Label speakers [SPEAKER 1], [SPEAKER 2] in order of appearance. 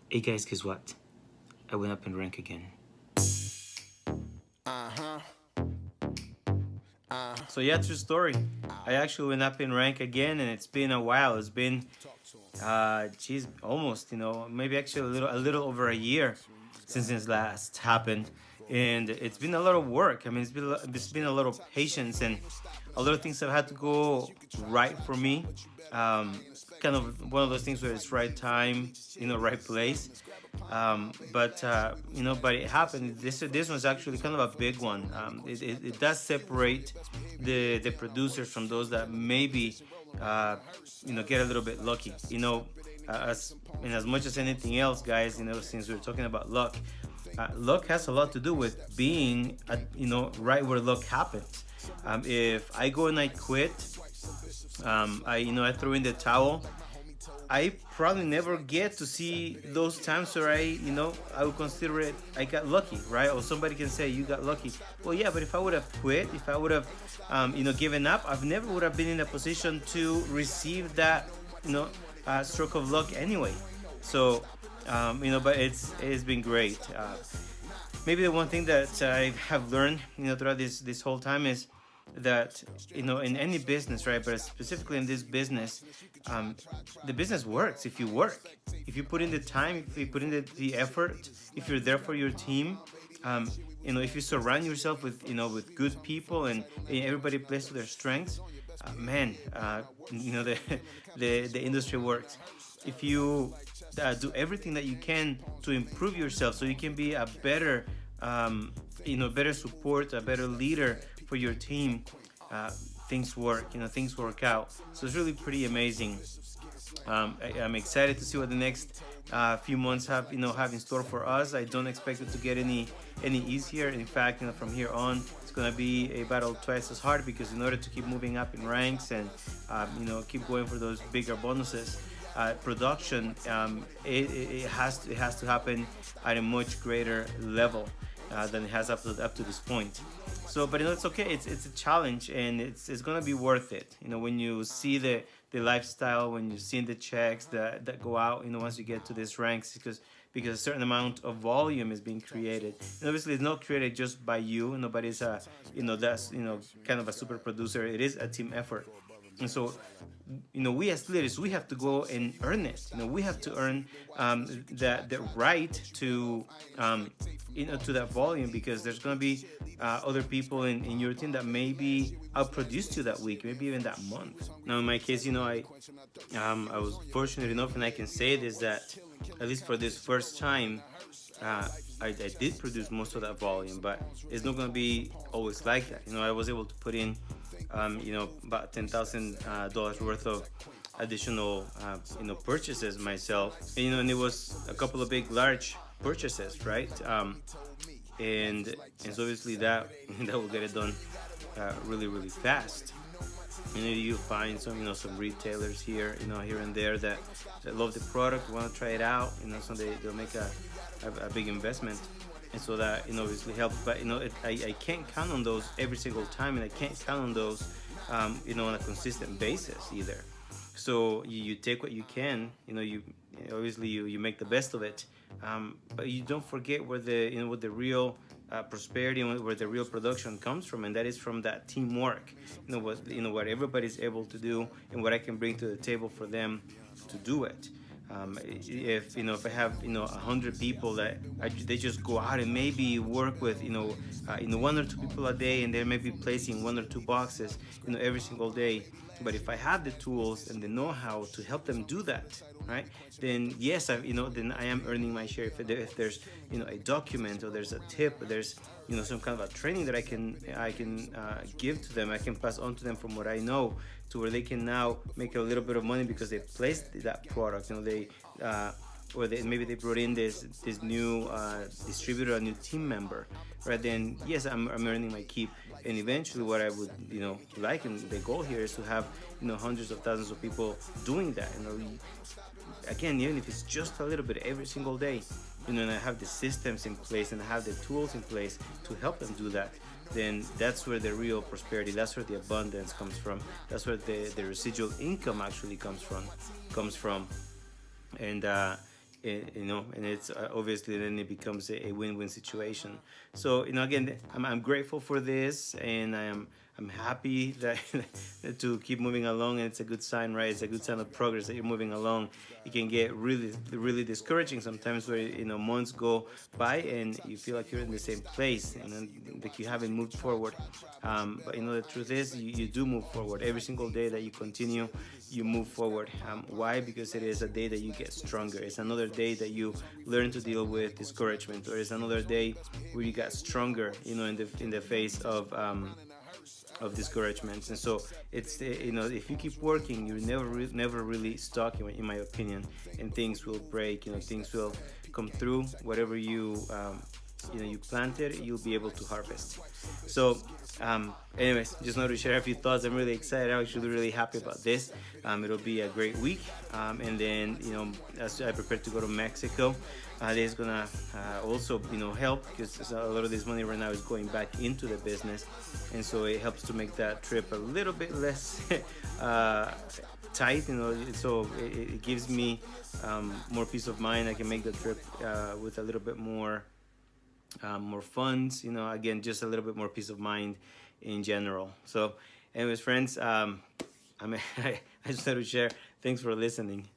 [SPEAKER 1] Hey guys, guess what? I went up in rank again. So yeah, true story. I actually went up in rank again, and it's been a while. It's been, geez, almost, maybe actually a little over a year since this last happened, and it's been a lot of work. I mean, it's been a lot of patience and a lot of things that had to go right for me. Kind of one of those things where it's right time, right place. But it happened. This one's actually kind of a big one. It does separate the producers from those that maybe get a little bit lucky. As much as anything else, guys. Since we're talking about luck, luck has a lot to do with being right where luck happens. If I go and I quit, I throw in the towel, I probably never get to see those times where I would consider it I got lucky, right? Or somebody can say you got lucky. Well, yeah, but if I would have quit, if I would have, given up, I've never would have been in a position to receive that, stroke of luck anyway. So, but it's been great. Maybe the one thing that I have learned, throughout this whole time is that in any business, right, but specifically in this business, the business works if you work, if you put in the time, if you put in the effort, if you're there for your team. If you surround yourself with good people, and everybody plays to their strengths, man, the, the industry works. If you do everything that you can to improve yourself so you can be a better better support, a better leader for your team, things work. Things work out. So it's really pretty amazing. I'm excited to see what the next few months have in store for us. I don't expect it to get any easier. In fact, from here on, it's gonna be a battle twice as hard, because in order to keep moving up in ranks and keep going for those bigger bonuses, production, it has to happen at a much greater level than it has up to this point. So, but it's okay. It's a challenge, and it's gonna be worth it. When you see the lifestyle, when you see the checks that go out, once you get to these ranks, because a certain amount of volume is being created. And obviously, it's not created just by you. Nobody's that's kind of a super producer. It is a team effort. And so, we as leaders, we have to go and earn it. We have to earn the right to to that volume, because there's going to be other people in your team that maybe outproduced you that week, maybe even that month. Now, in my case, I was fortunate enough, and I can say this, that at least for this first time, I did produce most of that volume, but it's not going to be always like that. I was able to put in, about $10,000 worth of additional, purchases myself. And it was a couple of big, large purchases, right? And so obviously that that will get it done really, really fast. You find some retailers here, here and there that love the product, want to try it out, so they'll make a big investment, and so that obviously helps. But I can't count on those every single time, and I can't count on those on a consistent basis either. So you take what you can, you obviously you make the best of it, but you don't forget where what the real prosperity and where the real production comes from, and that is from that teamwork. What everybody's able to do, and what I can bring to the table for them to do it. If I have 100 people that they just go out and maybe work with one or two people a day, and they're maybe placing one or two boxes every single day. But if I have the tools and the know-how to help them do that, right, then yes, then I am earning my share. If there's a document, or there's a tip, or there's some kind of a training that I can give to them, I can pass on to them from what I know, to where they can now make a little bit of money because they placed that product. Maybe they brought in this new distributor, a new team member, right? Then yes, I'm earning my keep. And eventually, what I would like, and the goal here is to have hundreds of thousands of people doing that. Again, even if it's just a little bit every single day, and I have the systems in place, and I have the tools in place to help them do that, then that's where the real prosperity, that's where the abundance comes from, that's where the residual income actually comes from. And and it's obviously then it becomes a win-win situation. So again, I'm grateful for this, and I'm happy that to keep moving along, and it's a good sign, right? It's a good sign of progress that you're moving along. It can get really discouraging sometimes, where months go by and you feel like you're in the same place, and like you haven't moved forward. But the truth is, you do move forward every single day that you continue. You move forward. Why? Because it is a day that you get stronger. It's another day that you learn to deal with discouragement, or it's another day where you got stronger, in the face of discouragements. And so it's if you keep working, you're never really stuck, in my opinion, and things will break. Things will come through. Whatever you planted, you'll be able to harvest. So anyways, just wanted to share a few thoughts. I'm really excited. I'm actually really happy about this. It'll be a great week. And then as I prepare to go to Mexico, this is gonna also help, because a lot of this money right now is going back into the business, and so it helps to make that trip a little bit less tight. So it gives me more peace of mind. I can make the trip with a little bit more funds, again, just a little bit more peace of mind in general. So anyways, friends, I just wanted to share. Thanks for listening.